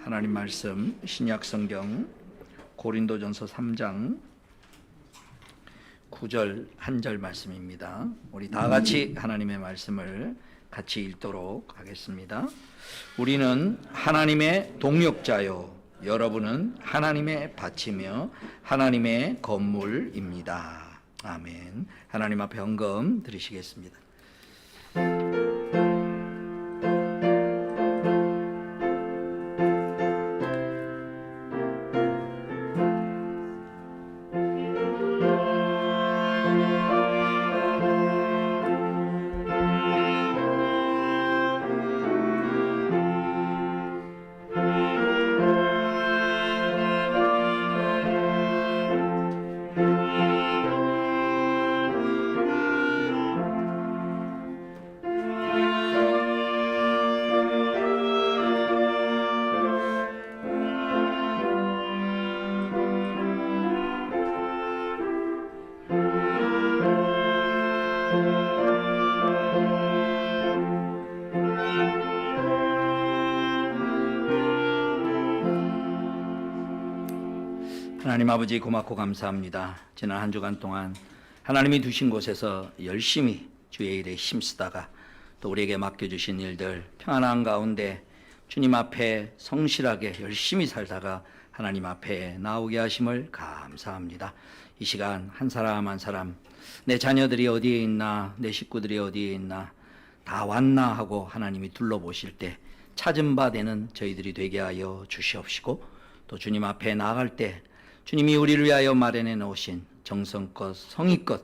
하나님 말씀 신약 성경 고린도전서 3장 9절 한 절 말씀입니다. 우리 다 같이 하나님의 말씀을 같이 읽도록 하겠습니다. 우리는 하나님의 동역자요 여러분은 하나님의 밭이며 하나님의 건물입니다. 아멘. 하나님 앞에 헌금 드리시겠습니다. 하나님 아버지 고맙고 감사합니다. 지난 한 주간 동안 하나님이 두신 곳에서 열심히 주의 일에 힘쓰다가 또 우리에게 맡겨주신 일들 평안한 가운데 주님 앞에 성실하게 열심히 살다가 하나님 앞에 나오게 하심을 감사합니다. 이 시간 한 사람 한 사람 내 자녀들이 어디에 있나 내 식구들이 어디에 있나 다 왔나 하고 하나님이 둘러보실 때 찾은 바 되는 저희들이 되게 하여 주시옵시고 또 주님 앞에 나아갈 때 주님이 우리를 위하여 마련해 놓으신 정성껏 성의껏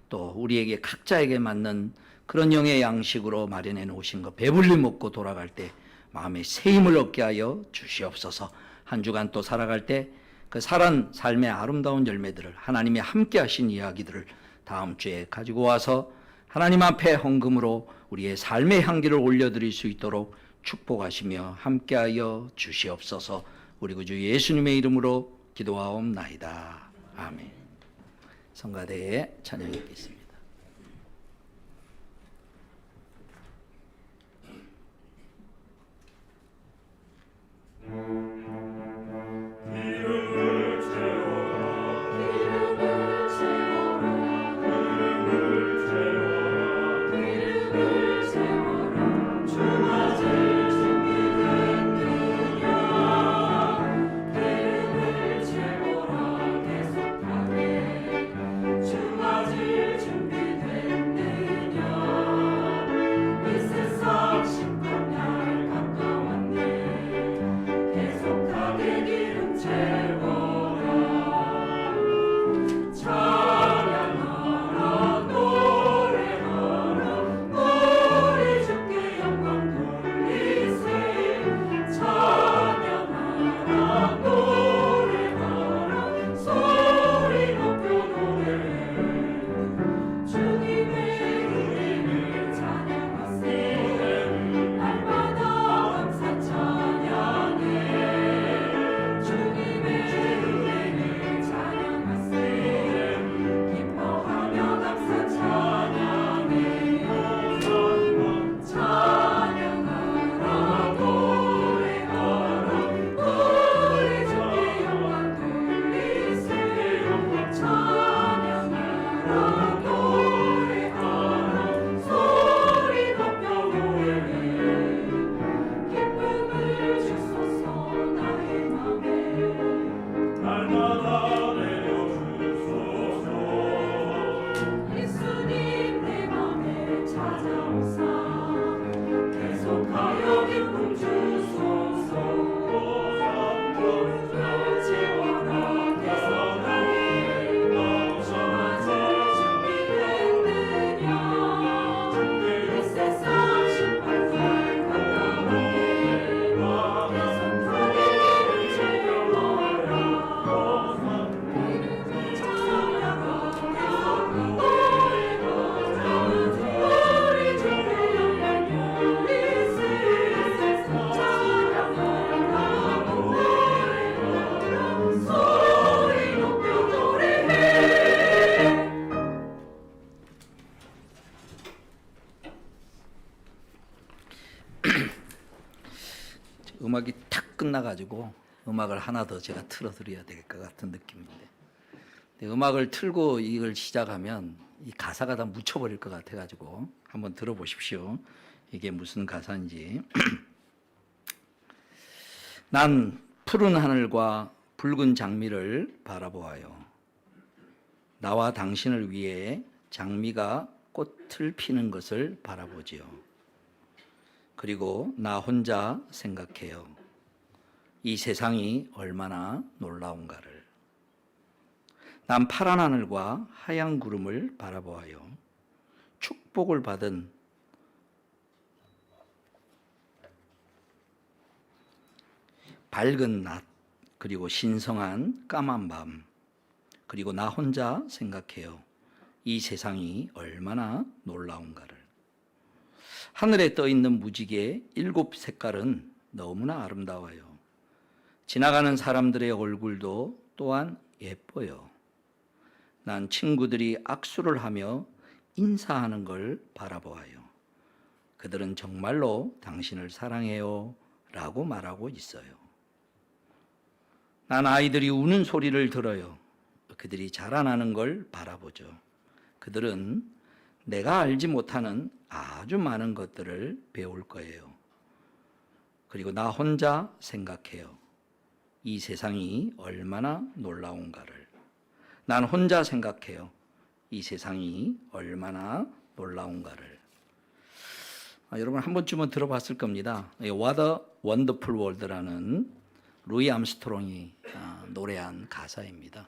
또 우리에게 각자에게 맞는 그런 영의 양식으로 마련해 놓으신 것 배불리 먹고 돌아갈 때 마음에 새 힘을 얻게 하여 주시옵소서. 한 주간 또 살아갈 때 그 살한 삶의 아름다운 열매들을 하나님이 함께 하신 이야기들을 다음 주에 가지고 와서 하나님 앞에 헌금으로 우리의 삶의 향기를 올려드릴 수 있도록 축복하시며 함께하여 주시옵소서. 우리 구주 예수님의 이름으로 기도하옵나이다. 아멘. 성가대에 찬양이 있겠습니다. 주 맞을 주 끝나가지고 음악을 하나 더 제가 틀어드려야 될 것 같은 느낌인데, 음악을 틀고 이걸 시작하면 이 가사가 다 묻혀버릴 것 같아가지고 한번 들어보십시오. 이게 무슨 가사인지. 난 푸른 하늘과 붉은 장미를 바라보아요. 나와 당신을 위해 장미가 꽃을 피는 것을 바라보지요. 그리고 나 혼자 생각해요. 이 세상이 얼마나 놀라운가를. 난 파란 하늘과 하얀 구름을 바라보아요. 축복을 받은 밝은 낮, 그리고 신성한 까만 밤, 그리고 나 혼자 생각해요. 이 세상이 얼마나 놀라운가를. 하늘에 떠 있는 무지개 7 색깔은 너무나 아름다워요. 지나가는 사람들의 얼굴도 또한 예뻐요. 난 친구들이 악수를 하며 인사하는 걸 바라보아요. 그들은 정말로 당신을 사랑해요 라고 말하고 있어요. 난 아이들이 우는 소리를 들어요. 그들이 자라나는 걸 바라보죠. 그들은 내가 알지 못하는 아주 많은 것들을 배울 거예요. 그리고 나 혼자 생각해요. 이 세상이 얼마나 놀라운가를. 난 혼자 생각해요. 이 세상이 얼마나 놀라운가를. 여러분 한 번쯤은 들어봤을 겁니다. What a Wonderful World라는 루이 암스트롱이 노래한 가사입니다.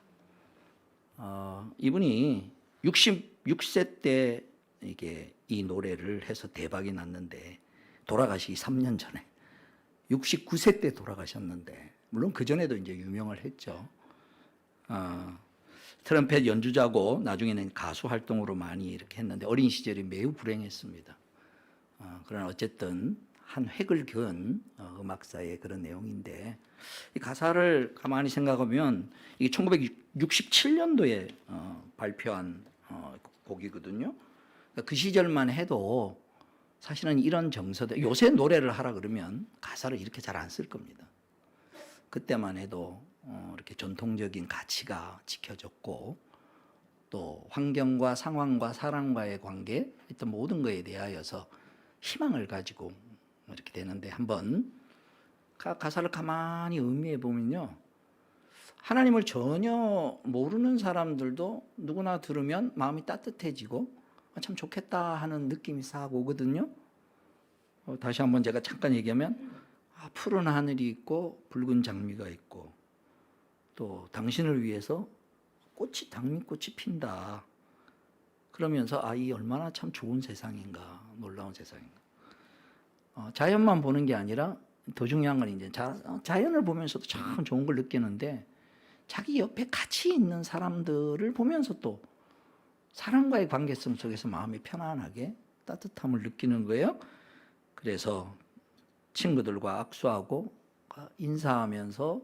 이분이 66세 때 이게 이 노래를 해서 대박이 났는데, 돌아가시기 3년 전에 69세 때 돌아가셨는데, 물론 그 전에도 이제 유명을 했죠. 트럼펫 연주자고 나중에는 가수 활동으로 많이 이렇게 했는데 어린 시절이 매우 불행했습니다. 그러나 어쨌든 한 획을 그은 음악사의 그런 내용인데, 이 가사를 가만히 생각하면 이게 1967년도에 발표한 곡이거든요. 그러니까 그 시절만 해도 사실은 이런 정서들, 요새 노래를 하라 그러면 가사를 이렇게 잘 안 쓸 겁니다. 그때만 해도 이렇게 전통적인 가치가 지켜졌고, 또 환경과 상황과 사람과의 관계, 어떤 모든 것에 대하여서 희망을 가지고 이렇게 되는데, 한번 가사를 가만히 음미해 보면요, 하나님을 전혀 모르는 사람들도 누구나 들으면 마음이 따뜻해지고 참 좋겠다 하는 느낌이 싹 오거든요. 다시 한번 제가 잠깐 얘기하면, 푸른 하늘이 있고 붉은 장미가 있고, 또 당신을 위해서 장미꽃이 핀다. 그러면서 이 얼마나 참 좋은 세상인가, 놀라운 세상인가. 자연만 보는 게 아니라 더 중요한 건 이제 자연을 보면서도 참 좋은 걸 느끼는데, 자기 옆에 같이 있는 사람들을 보면서 또 사람과의 관계성 속에서 마음이 편안하게 따뜻함을 느끼는 거예요. 그래서 친구들과 악수하고 인사하면서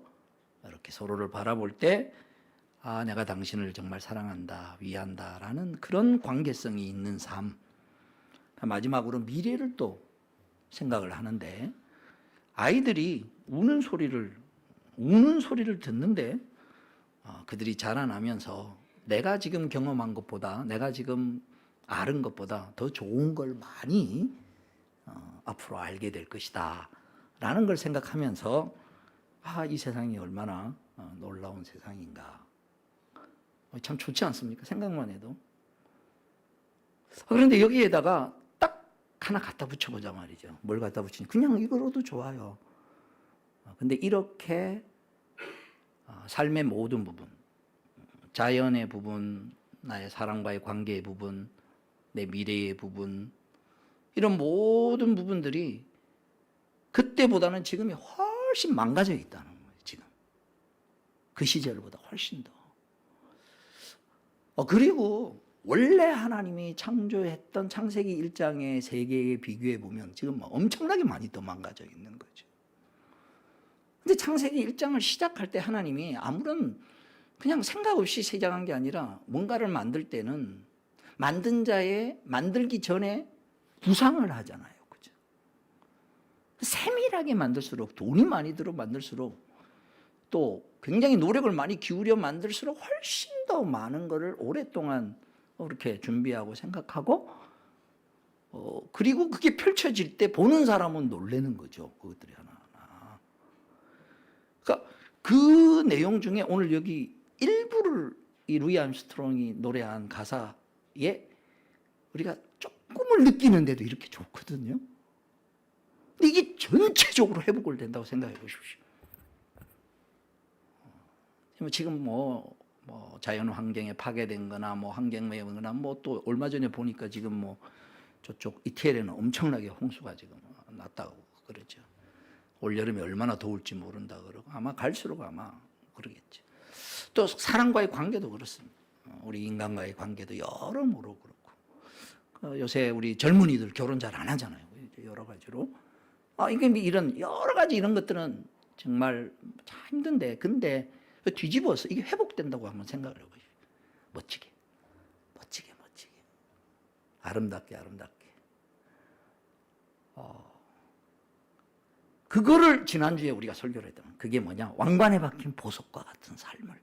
이렇게 서로를 바라볼 때, 내가 당신을 정말 사랑한다, 위한다 라는 그런 관계성이 있는 삶. 마지막으로 미래를 또 생각을 하는데, 아이들이 우는 소리를 듣는데, 그들이 자라나면서 내가 지금 경험한 것보다, 내가 지금 아는 것보다 더 좋은 걸 많이 앞으로 알게 될 것이다 라는 걸 생각하면서, 이 세상이 얼마나 놀라운 세상인가. 참 좋지 않습니까? 생각만 해도. 그런데 여기에다가 딱 하나 갖다 붙여보자 말이죠. 뭘 갖다 붙이니? 그냥 이거로도 좋아요. 근데 이렇게 삶의 모든 부분, 자연의 부분, 나의 사람과의 관계의 부분, 내 미래의 부분, 이런 모든 부분들이 그때보다는 지금이 훨씬 망가져 있다는 거예요. 지금 그 시절보다 훨씬 더. 그리고 원래 하나님이 창조했던 창세기 1장의 세계에 비교해 보면 지금 엄청나게 많이 더 망가져 있는 거죠. 근데 창세기 1장을 시작할 때 하나님이 아무런 그냥 생각 없이 시작한 게 아니라, 뭔가를 만들 때는 만든 자의 만들기 전에 구상을 하잖아요. 그죠? 세밀하게 만들수록, 돈이 많이 들어 만들수록, 또 굉장히 노력을 많이 기울여 만들수록 훨씬 더 많은 것을 오랫동안 그렇게 준비하고 생각하고, 그리고 그게 펼쳐질 때 보는 사람은 놀라는 거죠. 그것들이 하나하나. 그러니까 그 내용 중에 오늘 여기 일부를 이 루이 암스트롱이 노래한 가사에 우리가 조금을 느끼는데도 이렇게 좋거든요. 근데 이게 전체적으로 회복을 된다고 생각해 보십시오. 지금 뭐 자연 환경에 파괴된 거나 뭐 환경오염 거나 뭐 또 얼마 전에 보니까 지금 뭐 저쪽 이태리에는 엄청나게 홍수가 지금 났다고 그러죠. 올 여름에 얼마나 더울지 모른다 그러고 아마 갈수록 아마 그러겠죠. 또 사람과의 관계도 그렇습니다. 우리 인간과의 관계도 여러모로 그렇고, 요새 우리 젊은이들 결혼 잘 안 하잖아요. 여러 가지로. 이게 이런 여러 가지 이런 것들은 정말 참 힘든데, 근데 뒤집어서 이게 회복된다고 한번 생각을 해보시죠. 멋지게, 멋지게, 멋지게, 아름답게, 아름답게. 그거를 지난주에 우리가 설교를 했다면 그게 뭐냐? 왕관에 박힌 보석과 같은 삶을,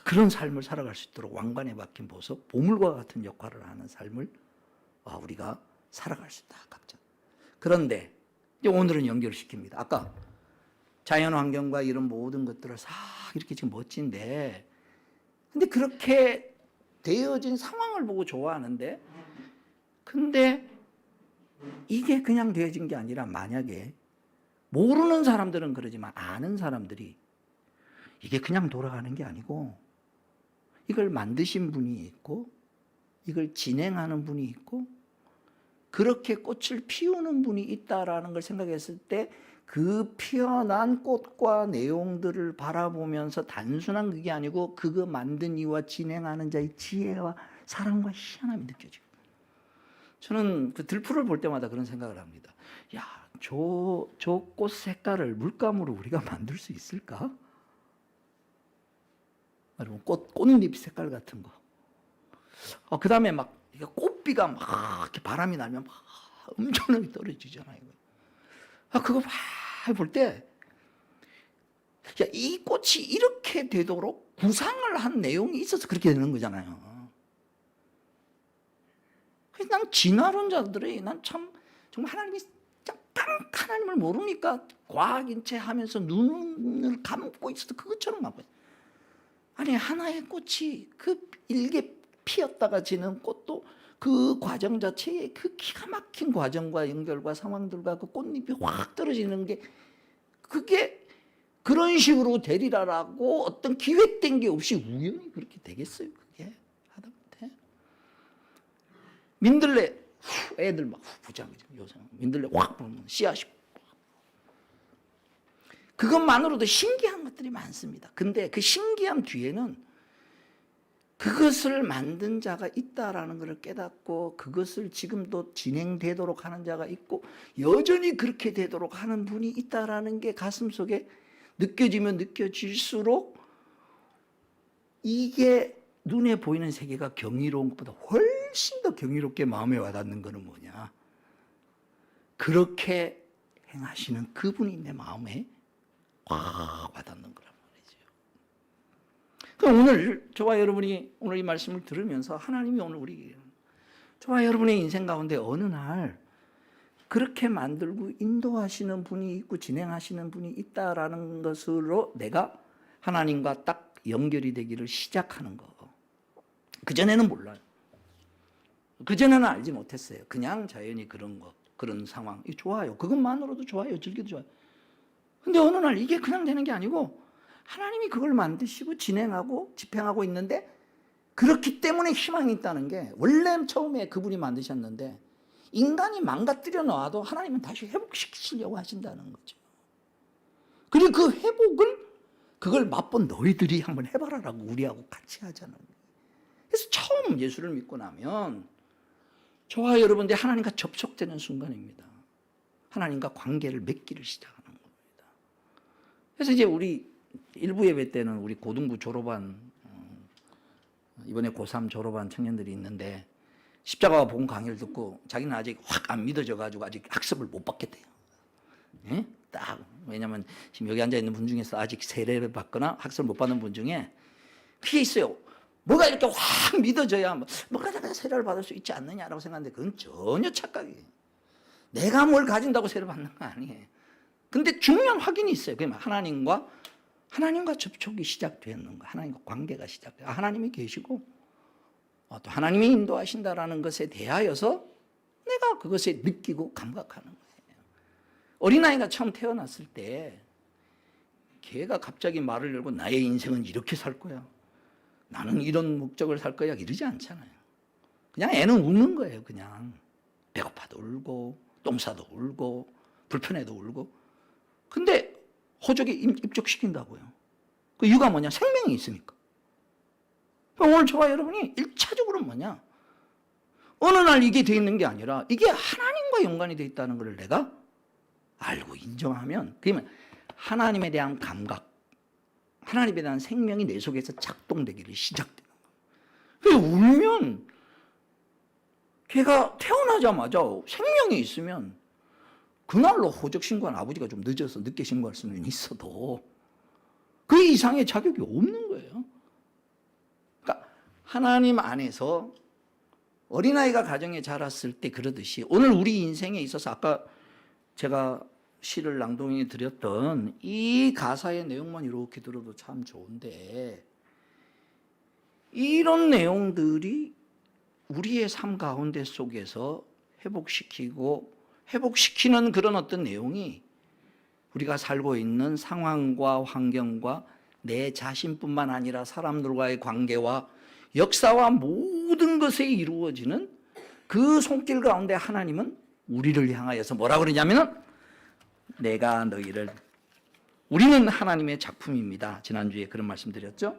그런 삶을 살아갈 수 있도록 왕관에 박힌 보석, 보물과 같은 역할을 하는 삶을 우리가 살아갈 수 있다, 각자. 그런데 이제 오늘은 연결시킵니다. 아까 자연환경과 이런 모든 것들을 싹 이렇게 지금 멋진데, 근데 그렇게 되어진 상황을 보고 좋아하는데, 근데 이게 그냥 되어진 게 아니라 만약에 모르는 사람들은 그러지만 아는 사람들이 이게 그냥 돌아가는 게 아니고 이걸 만드신 분이 있고 이걸 진행하는 분이 있고 그렇게 꽃을 피우는 분이 있다라는 걸 생각했을 때 그 피어난 꽃과 내용들을 바라보면서 단순한 그게 아니고 그거 만든 이와 진행하는 자의 지혜와 사랑과 희한함이 느껴져요. 저는 그 들풀을 볼 때마다 그런 생각을 합니다. 야, 저 꽃 색깔을 물감으로 우리가 만들 수 있을까? 여러분, 꽃잎 색깔 같은 거. 그 다음에 막 꽃비가 막 이렇게 바람이 나면 막 엄청나게 떨어지잖아요. 그거 막 볼 때, 야, 이 꽃이 이렇게 되도록 구상을 한 내용이 있어서 그렇게 되는 거잖아요. 그래서 난 진화론자들이 난 참 정말 하나님을 모르니까 과학인체 하면서 눈을 감고 있어도 그것처럼 감고 있어요. 아니, 하나의 꽃이 그 일개 피었다가 지는 꽃도 그 과정 자체에 그 기가 막힌 과정과 연결과 상황들과 그 꽃잎이 확 떨어지는 게 그게 그런 식으로 되리라라고 어떤 기획된 게 없이 우연히 그렇게 되겠어요? 그게 하다못해 민들레 애들 막 부장이죠. 요새 민들레 확 보면 씨앗이 그것만으로도 신기한 것들이 많습니다. 근데 그 신기함 뒤에는 그것을 만든 자가 있다라는 것을 깨닫고 그것을 지금도 진행되도록 하는 자가 있고 여전히 그렇게 되도록 하는 분이 있다라는 게 가슴속에 느껴지면 느껴질수록 이게 눈에 보이는 세계가 경이로운 것보다 훨씬 더 경이롭게 마음에 와닿는 것은 뭐냐? 그렇게 행하시는 그분이 내 마음에 확 와닿는 거란 말이죠. 그럼 오늘 저와 여러분이 오늘 이 말씀을 들으면서 하나님이 오늘 저와 여러분의 인생 가운데 어느 날 그렇게 만들고 인도하시는 분이 있고 진행하시는 분이 있다라는 것으로 내가 하나님과 딱 연결이 되기를 시작하는 거. 그전에는 몰라요. 그전에는 알지 못했어요. 그냥 자연히 그런 것, 그런 상황. 좋아요. 그것만으로도 좋아요. 즐겨도 좋아요. 근데 어느 날 이게 그냥 되는 게 아니고 하나님이 그걸 만드시고 진행하고 집행하고 있는데 그렇기 때문에 희망이 있다는 게 원래 처음에 그분이 만드셨는데 인간이 망가뜨려 놔도 하나님은 다시 회복시키시려고 하신다는 거죠. 그리고 그 회복을 그걸 맛본 너희들이 한번 해봐라라고 우리하고 같이 하자는 거예요. 그래서 처음 예수를 믿고 나면 저와 여러분들이 하나님과 접촉되는 순간입니다. 하나님과 관계를 맺기를 시작하는 겁니다. 그래서 이제 우리 일부 예배 때는 우리 고등부 졸업한 이번에 고3 졸업한 청년들이 있는데 십자가와 복음 강의를 듣고 자기는 아직 확 안 믿어져가지고 아직 학습을 못 받겠대요. 예? 딱 왜냐하면 지금 여기 앉아 있는 분 중에서 아직 세례를 받거나 학습을 못 받는 분 중에 그게 있어요. 뭐가 이렇게 확 믿어져야 뭐가 내가 세례를 받을 수 있지 않느냐라고 생각하는데 그건 전혀 착각이에요. 내가 뭘 가진다고 세례 받는 거 아니에요. 근데 중요한 확인이 있어요. 그러면 하나님과 접촉이 시작되는 거, 하나님과 관계가 시작돼요. 하나님이 계시고 또 하나님이 인도하신다라는 것에 대하여서 내가 그것에 느끼고 감각하는 거예요. 어린아이가 처음 태어났을 때 걔가 갑자기 말을 열고 나의 인생은 이렇게 살 거야, 나는 이런 목적을 살 거야 이러지 않잖아요. 그냥 애는 웃는 거예요. 그냥 배고파도 울고 똥 싸도 울고 불편해도 울고. 근데 호적에 입적시킨다고요. 그 이유가 뭐냐? 생명이 있으니까. 오늘 저와 여러분이 1차적으로 뭐냐? 어느 날 이게 돼 있는 게 아니라 이게 하나님과 연관이 돼 있다는 것을 내가 알고 인정하면, 그러면 하나님에 대한 감각, 하나님에 대한 생명이 내 속에서 작동되기를 시작되는 거예요. 울면 걔가 태어나자마자 생명이 있으면 그날로 호적 신고한 아버지가 좀 늦어서 늦게 신고할 수는 있어도 그 이상의 자격이 없는 거예요. 그러니까 하나님 안에서 어린아이가 가정에 자랐을 때 그러듯이 오늘 우리 인생에 있어서 아까 제가 시를 낭독해 드렸던 이 가사의 내용만 이렇게 들어도 참 좋은데, 이런 내용들이 우리의 삶 가운데 속에서 회복시키는 그런 어떤 내용이 우리가 살고 있는 상황과 환경과 내 자신뿐만 아니라 사람들과의 관계와 역사와 모든 것에 이루어지는 그 손길 가운데 하나님은 우리를 향하여서 뭐라 그러냐면은 우리는 하나님의 작품입니다. 지난주에 그런 말씀 드렸죠.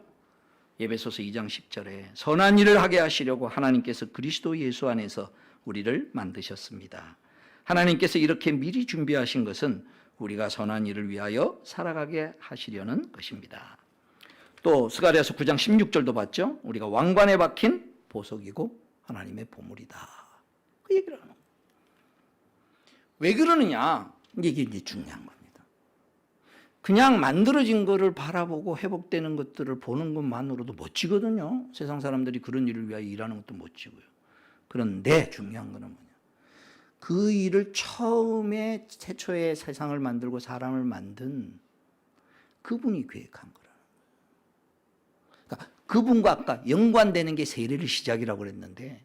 에베소서 2장 10절에 선한 일을 하게 하시려고 하나님께서 그리스도 예수 안에서 우리를 만드셨습니다. 하나님께서 이렇게 미리 준비하신 것은 우리가 선한 일을 위하여 살아가게 하시려는 것입니다. 또 스가랴서 9장 16절도 봤죠. 우리가 왕관에 박힌 보석이고 하나님의 보물이다. 그 얘기를 하는 거예요. 왜 그러느냐? 이게 이제 중요한 겁니다. 그냥 만들어진 거를 바라보고 회복되는 것들을 보는 것만으로도 멋지거든요. 세상 사람들이 그런 일을 위하여 일하는 것도 멋지고요. 그런데 중요한 거는 뭐냐? 그 일을 처음에 최초에 세상을 만들고 사람을 만든 그분이 계획한 거라는 거예요. 그러니까 그분과 아까 연관되는 게 세례를 시작이라고 그랬는데,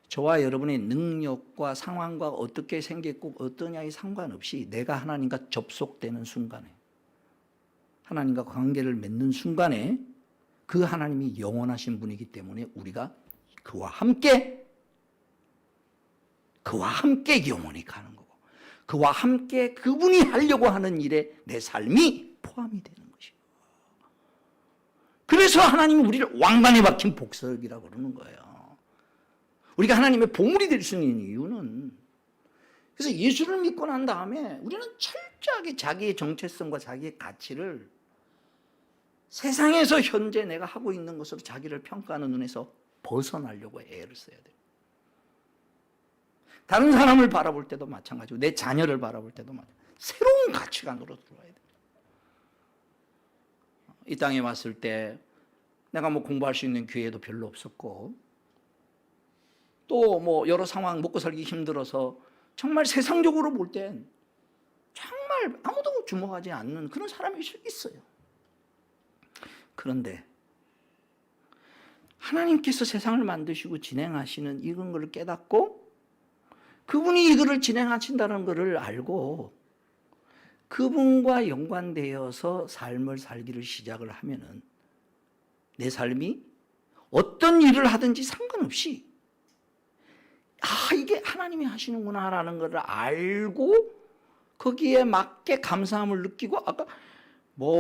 저와 여러분의 능력과 상황과 어떻게 생겼고 어떠냐에 상관없이 내가 하나님과 접속되는 순간에, 하나님과 관계를 맺는 순간에 그 하나님이 영원하신 분이기 때문에 우리가 그와 함께 영원히 가는 거고, 그와 함께 그분이 하려고 하는 일에 내 삶이 포함이 되는 것이고, 그래서 하나님이 우리를 왕관에 박힌 복석이라고 그러는 거예요. 우리가 하나님의 보물이 될 수 있는 이유는, 그래서 예수를 믿고 난 다음에 우리는 철저하게 자기의 정체성과 자기의 가치를 세상에서 현재 내가 하고 있는 것으로 자기를 평가하는 눈에서 벗어나려고 애를 써야 돼요. 다른 사람을 바라볼 때도 마찬가지고 내 자녀를 바라볼 때도 마찬가지고 새로운 가치관으로 들어와야 돼요. 이 땅에 왔을 때 내가 공부할 수 있는 기회도 별로 없었고, 또 여러 상황 먹고 살기 힘들어서 정말 세상적으로 볼 땐 정말 아무도 주목하지 않는 그런 사람이 있어요. 그런데 하나님께서 세상을 만드시고 진행하시는 이런 걸 깨닫고 그분이 이거를 진행하신다는 것을 알고 그분과 연관되어서 삶을 살기를 시작을 하면은 내 삶이 어떤 일을 하든지 상관없이 이게 하나님이 하시는구나라는 것을 알고 거기에 맞게 감사함을 느끼고, 아까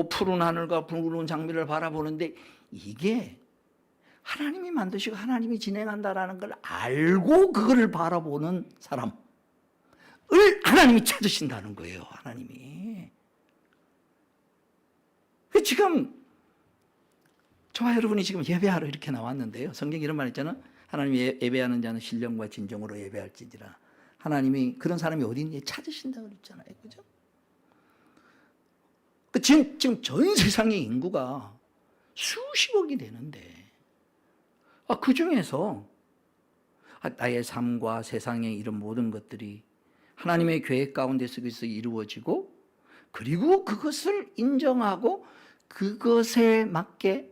푸른 하늘과 붉은 장미를 바라보는데 이게 하나님이 만드시고 하나님이 진행한다라는 걸 알고 그거를 바라보는 사람을 하나님이 찾으신다는 거예요. 하나님이. 지금 저와 여러분이 지금 예배하러 이렇게 나왔는데요. 성경에 이런 말 있잖아요. 하나님 예배하는 자는 신령과 진정으로 예배할지니라. 하나님이 그런 사람이 어디 있는지 찾으신다고 그랬잖아요. 그죠? 지금 전 세상의 인구가 수십억이 되는데, 그 중에서 나의 삶과 세상의 이런 모든 것들이 하나님의 계획 가운데 속에서 이루어지고, 그리고 그것을 인정하고 그것에 맞게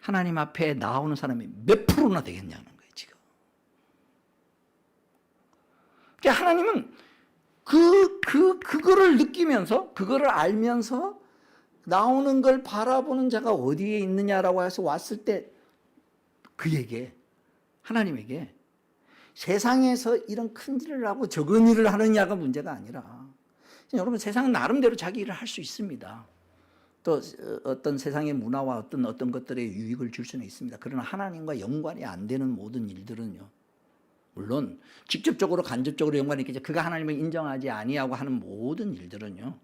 하나님 앞에 나오는 사람이 몇 프로나 되겠냐는 거예요, 지금. 그러니까 하나님은 그거를 느끼면서, 그거를 알면서 나오는 걸 바라보는 자가 어디에 있느냐라고 해서 왔을 때 그에게, 하나님에게 세상에서 이런 큰 일을 하고 적은 일을 하느냐가 문제가 아니라, 여러분 세상은 나름대로 자기 일을 할 수 있습니다. 또 어떤 세상의 문화와 어떤 것들에 유익을 줄 수는 있습니다. 그러나 하나님과 연관이 안 되는 모든 일들은요, 물론 직접적으로 간접적으로 연관이 있겠죠. 그가 하나님을 인정하지 아니하고 하는 모든 일들은요,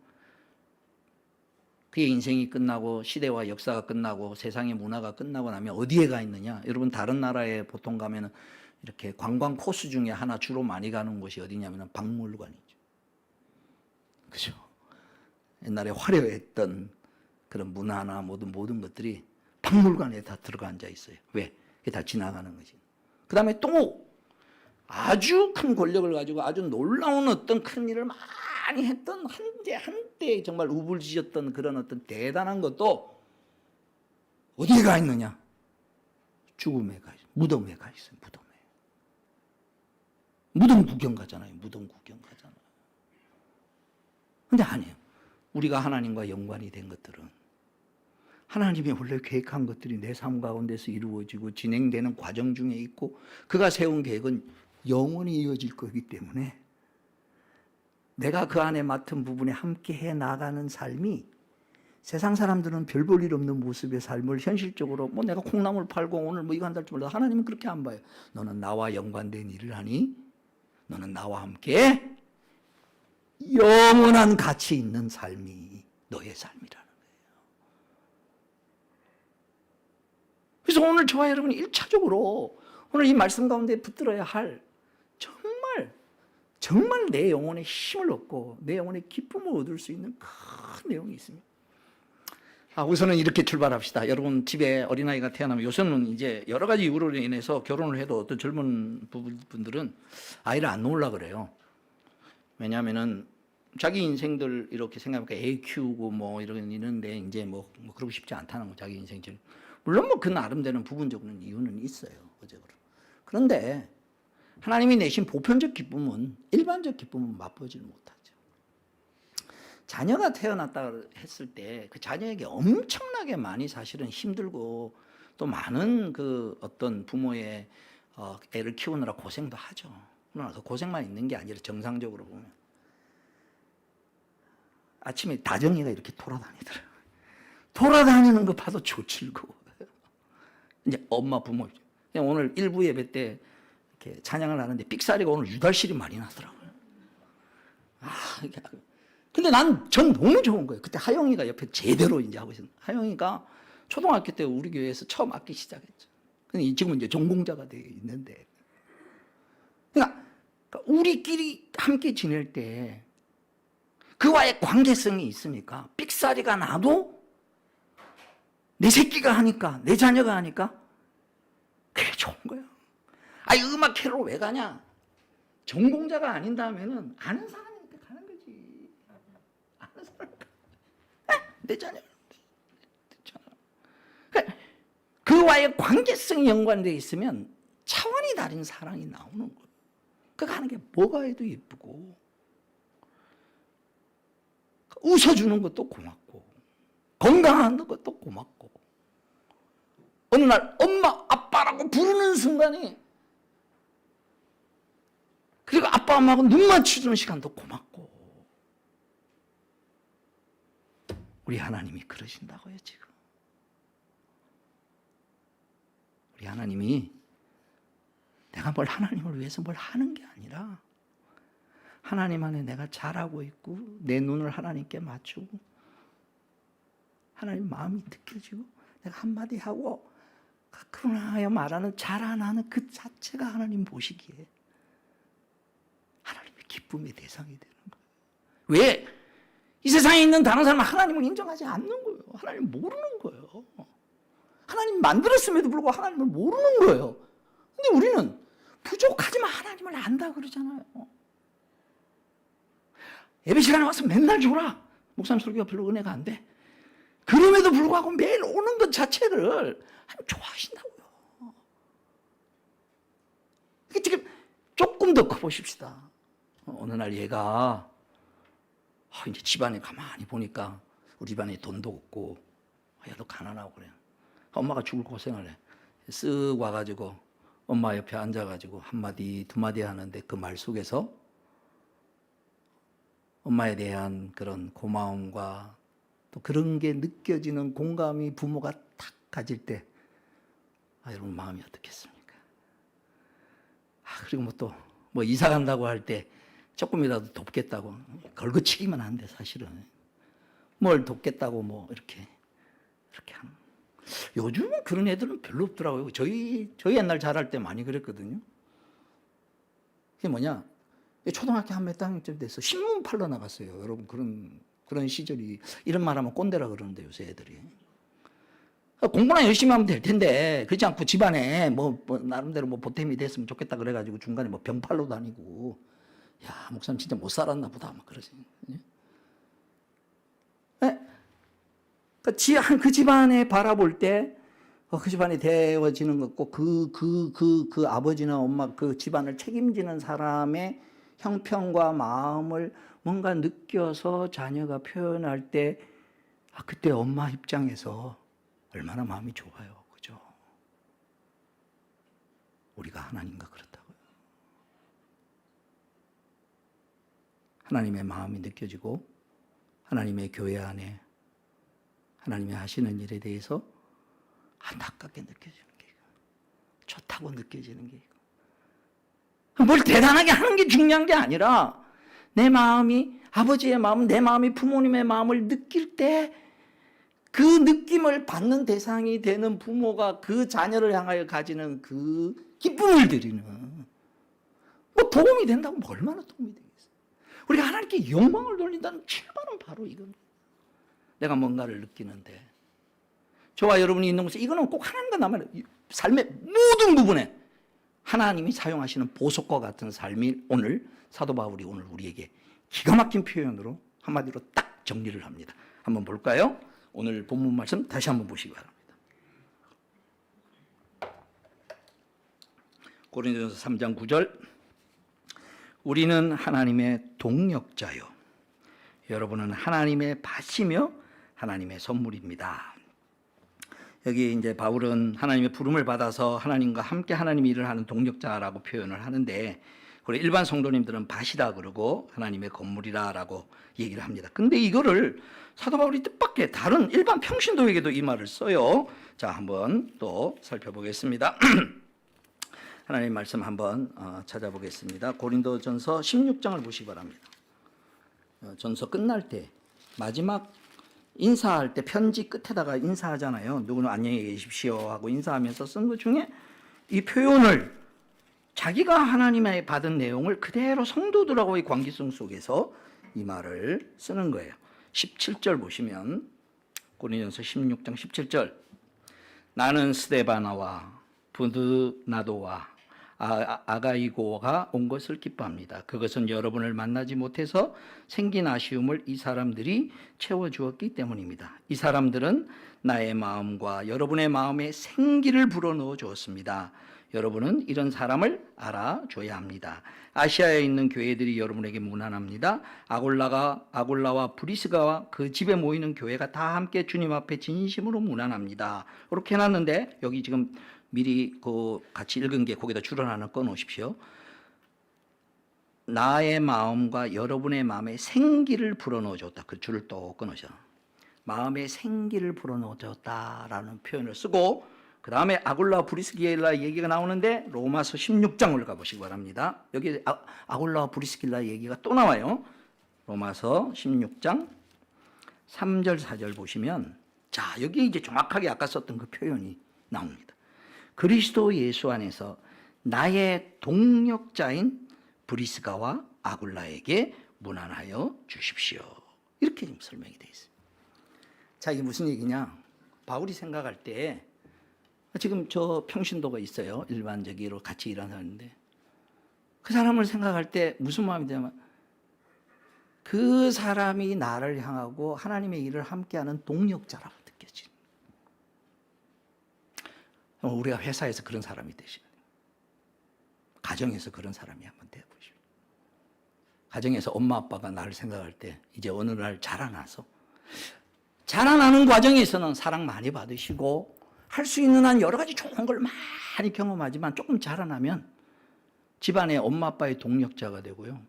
그의 인생이 끝나고 시대와 역사가 끝나고 세상의 문화가 끝나고 나면 어디에 가 있느냐. 여러분 다른 나라에 보통 가면은 이렇게 관광 코스 중에 하나 주로 많이 가는 곳이 어디냐면 박물관이죠. 그죠? 옛날에 화려했던 그런 문화나 모든 것들이 박물관에 다 들어가 앉아 있어요. 왜? 그게 다 지나가는 거지. 그 다음에 또 아주 큰 권력을 가지고 아주 놀라운 어떤 큰 일을 많이 했던 한때 정말 우불지졌던 그런 어떤 대단한 것도 어디에 가 있느냐? 죽음에 가 있어요. 무덤에 가 있어요. 무덤에. 무덤 구경 가잖아요. 무덤 구경 가잖아요. 근데 아니에요. 우리가 하나님과 연관이 된 것들은 하나님이 원래 계획한 것들이 내 삶 가운데서 이루어지고 진행되는 과정 중에 있고, 그가 세운 계획은 영원히 이어질 거기 때문에 내가 그 안에 맡은 부분에 함께 해 나가는 삶이, 세상 사람들은 별 볼 일 없는 모습의 삶을 현실적으로 내가 콩나물 팔고 오늘 이거 한다 할지 몰라도 하나님은 그렇게 안 봐요. 너는 나와 연관된 일을 하니 너는 나와 함께 영원한 가치 있는 삶이 너의 삶이라는 거예요. 그래서 오늘 저와 여러분이 1차적으로 오늘 이 말씀 가운데 붙들어야 할, 정말 내 영혼에 힘을 얻고 내 영혼에 기쁨을 얻을 수 있는 큰 내용이 있습니다. 우선은 이렇게 출발합시다. 여러분 집에 어린아이가 태어나면, 요새는 이제 여러 가지 이유로 인해서 결혼을 해도 어떤 젊은 분들은 아이를 안 놓으려고 그래요. 왜냐하면은 자기 인생들 이렇게 생각하니까 애 키우고 이런데 이제 그러고 싶지 않다는 거, 자기 인생처럼. 물론 그 나름대로는 부분적으로는 이유는 있어요. 그런데 하나님이 내신 보편적 기쁨은, 일반적 기쁨은 맛보질 못하죠. 자녀가 태어났다 했을 때 그 자녀에게 엄청나게 많이 사실은 힘들고 또 많은 그 어떤 부모의 애를 키우느라 고생도 하죠. 그러나 그 고생만 있는 게 아니라 정상적으로 보면 아침에 다정이가 이렇게 돌아다니더라고요. 돌아다니는 거 봐도 좋질고. 이제 엄마 부모. 오늘 일부 예배 때 이렇게 찬양을 하는데 삑사리가 오늘 유달실이 많이 나더라고요. 근데 전 너무 좋은 거예요. 그때 하영이가 옆에 제대로 이제 하고 있었는데, 하영이가 초등학교 때 우리 교회에서 처음 악기 시작했죠. 근데 지금은 이제 전공자가 되어 있는데. 그러니까 우리끼리 함께 지낼 때 그와의 관계성이 있으니까 삑사리가 나도 내 새끼가 하니까, 내 자녀가 하니까 그게 좋은 거예요. 음악 캐러 왜 가냐? 전공자가 아닌다면은 아는 사람이니까 가는 거지. 아는 사람이니까. 내 자녀. 그와의 관계성이 연관되어 있으면 차원이 다른 사랑이 나오는 거예요. 그 가는 게 뭐가 해도 예쁘고, 웃어주는 것도 고맙고, 건강한 것도 고맙고, 어느 날 엄마, 아빠라고 부르는 순간에, 그리고 아빠, 엄마하고 눈 맞추는 시간도 고맙고. 우리 하나님이 그러신다고요, 지금. 우리 하나님이 내가 하나님을 위해서 뭘 하는 게 아니라, 하나님 안에 내가 잘하고 있고 내 눈을 하나님께 맞추고 하나님 마음이 느껴지고 내가 한마디 하고 그러나요 말하는 자라나는 그 자체가 하나님 보시기에 하나님의 기쁨의 대상이 되는 거예요. 왜? 이 세상에 있는 다른 사람은 하나님을 인정하지 않는 거예요. 하나님 모르는 거예요. 하나님 만들었음에도 불구하고 하나님을 모르는 거예요. 근데 우리는 부족하지만 하나님을 안다 그러잖아요. 예배 시간에 와서 맨날 줘라. 목사님 설교가 별로 은혜가 안 돼. 그럼에도 불구하고 매일 오는 것 자체를 하나님 좋아하신다고요. 지금 조금 더 커보십시다. 어느 날 얘가 이제 집안에 가만히 보니까 우리 집안에 돈도 없고 얘도 가난하고 그래. 엄마가 죽을 고생을 해. 쓱 와가지고 엄마 옆에 앉아가지고 한마디 두마디 하는데 그 말 속에서 엄마에 대한 그런 고마움과 또 그런 게 느껴지는 공감이 부모가 탁 가질 때 여러분 마음이 어떻겠습니까? 그리고 뭐 이사 간다고 할 때 조금이라도 돕겠다고 걸거치기만 한데 사실은 뭘 돕겠다고 뭐 이렇게 하는. 요즘은 그런 애들은 별로 없더라고요. 저희 옛날 자랄 때 많이 그랬거든요. 그게 뭐냐? 초등학교 한 몇 학년쯤 돼서 신문 팔러 나갔어요. 여러분 그런 시절이 이런 말하면 꼰대라 그러는데 요새 애들이 공부나 열심히 하면 될 텐데 그렇지 않고 집안에 뭐 나름대로 뭐 보탬이 됐으면 좋겠다 그래가지고 중간에 뭐 병팔로 다니고 야 목사님 진짜 못 살았나 보다 막 그러지. 그 집안에 바라볼 때 그 집안이 되어지는 것 같고 그 아버지나 엄마 그 집안을 책임지는 사람의 형편과 마음을 뭔가 느껴서 자녀가 표현할 때 그때 엄마 입장에서 얼마나 마음이 좋아요. 그죠? 우리가 하나님과 그렇다고요. 하나님의 마음이 느껴지고 하나님의 교회 안에 하나님이 하시는 일에 대해서 안타깝게 느껴지는 게 좋다고 느껴지는 게 뭘 대단하게 하는 게 중요한 게 아니라 내 마음이 아버지의 마음, 내 마음이 부모님의 마음을 느낄 때 그 느낌을 받는 대상이 되는 부모가 그 자녀를 향하여 가지는 그 기쁨을 드리는 뭐 도움이 된다고 얼마나 도움이 되겠어요. 우리가 하나님께 영광을 돌린다는 출발은 바로 이겁니다. 내가 뭔가를 느끼는데 저와 여러분이 있는 곳에 이거는 꼭 하나님과 나만의 삶의 모든 부분에 하나님이 사용하시는 보석과 같은 삶이 오늘 사도 바울이 오늘 우리에게 기가 막힌 표현으로 한마디로 딱 정리를 합니다. 한번 볼까요? 오늘 본문 말씀 다시 한번 보시기 바랍니다. 고린도전서 3장 9절 우리는 하나님의 동역자요 여러분은 하나님의 밭이며 하나님의 선물입니다. 여기 이제 바울은 하나님의 부름을 받아서 하나님과 함께 하나님 일을 하는 동역자라고 표현을 하는데 우리 일반 성도님들은 밭이라 그러고 하나님의 건물이라고 얘기를 합니다. 근데 이거를 사도 바울이 뜻밖의 다른 일반 평신도에게도 이 말을 써요. 자, 한번 또 살펴보겠습니다. 하나님 말씀 한번 찾아보겠습니다. 고린도전서 16장을 보시기 바랍니다. 전서 끝날 때 마지막 인사할 때 편지 끝에다가 인사하잖아요. 누구는 안녕히 계십시오 하고 인사하면서 쓴 것 중에 이 표현을 자기가 하나님의 받은 내용을 그대로 성도들하고의 관계성 속에서 이 말을 쓰는 거예요. 17절 보시면 고린도전서 16장 17절 나는 스데바나와 부드나도와 아가이고가 온 것을 기뻐합니다. 그것은 여러분을 만나지 못해서 생긴 아쉬움을 이 사람들이 채워주었기 때문입니다. 이 사람들은 나의 마음과 여러분의 마음에 생기를 불어넣어 주었습니다. 여러분은 이런 사람을 알아줘야 합니다. 아시아에 있는 교회들이 여러분에게 문안합니다. 아골라와 브리스가와 그 집에 모이는 교회가 다 함께 주님 앞에 진심으로 문안합니다. 이렇게 해놨는데 여기 지금 미리 같이 읽은 게 거기다 줄을 하나 꺼놓으십시오. 나의 마음과 여러분의 마음에 생기를 불어넣어줬다. 그 줄을 또 끊으셔. 마음에 생기를 불어넣어줬다라는 표현을 쓰고 그 다음에 아골라와 브리스길라 얘기가 나오는데 로마서 16장을 가보시기 바랍니다. 여기 아골라와 브리스길라 얘기가 또 나와요. 로마서 16장 3절 4절 보시면 자 여기 이제 정확하게 아까 썼던 그 표현이 나옵니다. 그리스도 예수 안에서 나의 동력자인 브리스가와 아굴라에게 문안하여 주십시오. 이렇게 지금 설명이 되어 있어요. 자, 이게 무슨 얘기냐? 바울이 생각할 때 지금 저 평신도가 있어요. 일반적으로 같이 일하는데 그 사람을 생각할 때 무슨 마음이 드냐면 그 사람이 나를 향하고 하나님의 일을 함께하는 동력자라고 느껴지는. 우리가 회사에서 그런 사람이 되시는, 가정에서 그런 사람이 한번 되어보십시오. 가정에서 엄마 아빠가 나를 생각할 때 이제 어느 날 자라나는 과정에서는 사랑 많이 받으시고 할 수 있는 한 여러 가지 좋은 걸 많이 경험하지만 조금 자라나면 집안의 엄마 아빠의 동력자가 되고요.